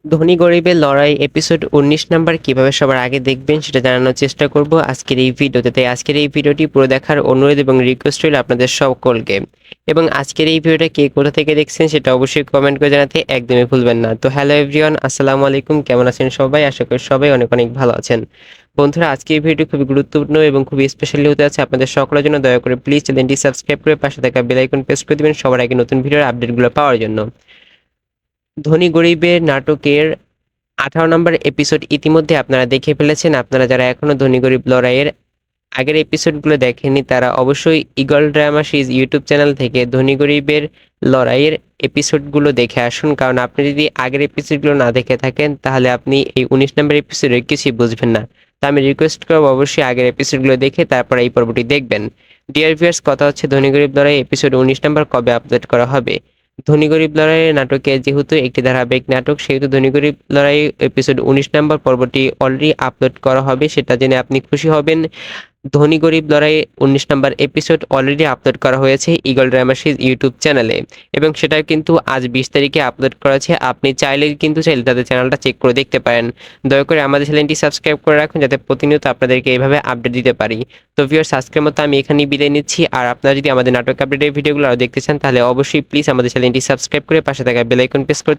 ধনী গরিবের লড়াই এপিসোড ১৯ নাম্বার কিভাবে সবার আগে দেখবেন সেটা জানানোর চেষ্টা করব আজকের এই ভিডিওতে। তাই আজকের এই ভিডিওটি পুরো দেখার অনুরোধ এবং রিকোয়েস্ট রইল আপনাদের সকলকে। এবং আজকের এই ভিডিওটা কে কোথা থেকে দেখছেন সেটা অবশ্যই কমেন্ট করে জানাতে একদমই ভুলবেন না। তো হ্যালো এভরিওয়ান, আসসালামু আলাইকুম। কেমন আছেন সবাই? আশা করি সবাই অনেক অনেক ভালো আছেন। বন্ধুরা, আজকে এই ভিডিওটি খুবই গুরুত্বপূর্ণ এবং খুবই স্পেশালি হতে আছে আপনাদের সকলের জন্য। দয়া করে প্লিজ চ্যানেলটি সাবস্ক্রাইব করে পাশে থাকা বেল আইকন প্রেস করে দিবেন সবার আগে নতুন ভিডিওর আপডেটগুলো পাওয়ার জন্য। ধনী গরিবের নাটকের 18 নম্বর এপিসোড ইতিমধ্যে আপনারা দেখে ফেলেছেন। আপনারা যারা এখনো ধনী গরিব লড়াইয়ের আগের এপিসোডগুলো দেখেননি তারা অবশ্যই eagle drama series YouTube channel থেকে ধনী গরিবের লড়াইয়ের এপিসোডগুলো দেখে আসুন। কারণ আপনি যদি আগের এপিসোডগুলো না দেখে থাকেন তাহলে আপনি এই 19 নম্বর এপিসোডে কিছুই বুঝবেন না। তা আমি রিকোয়েস্ট করবো অবশ্যই আগের এপিসোডগুলো দেখে তারপর এই পর্বটি দেখবেন। ডিয়ার ভিউয়ার্স, কথা হচ্ছে ধনী গরিব লড়াই এপিসোড 19 নম্বর কবে আপলোড করা হবে। ধনী গরিব লড়াইয়ের নাটকে যেহেতু একটি ধারাবাহিক নাটক, সেহেতু ধনী গরিব লড়াই এপিসোড 19 নম্বর পর্বটি অলরেডি আপলোড করা হবে, সেটা জেনে আপনি খুশি হবেন। ধনী গরিব লড়াই 19 নম্বর এপিসোড অলরেডি আপলোড করা হয়েছে ঈগল ড্রামা সিরিজ ইউটিউব চ্যানেলে এবং সেটা কিন্তু আজ 20 তারিখে আপলোড করা আছে। আপনি চাইলে তাদের চ্যানেলটা চেক করে দেখতে পারেন। দয়া করে আমাদের চ্যানেলটি সাবস্ক্রাইব করে রাখুন যাতে প্রতিনিয়ত আপনাদেরকে এইভাবে আপডেট দিতে পারি। তো ভিউয়ার্স, আজকের মতো আমি এখানেই বিদায় নিচ্ছি। আর আপনারা যদি আমাদের নাটক আপডেটের ভিডিওগুলো আরও দেখতে চান তাহলে অবশ্যই প্লিজ আমাদের চ্যানেলটি সাবস্ক্রাইব করে পাশে থাকা বেল আইকন প্রেস করতে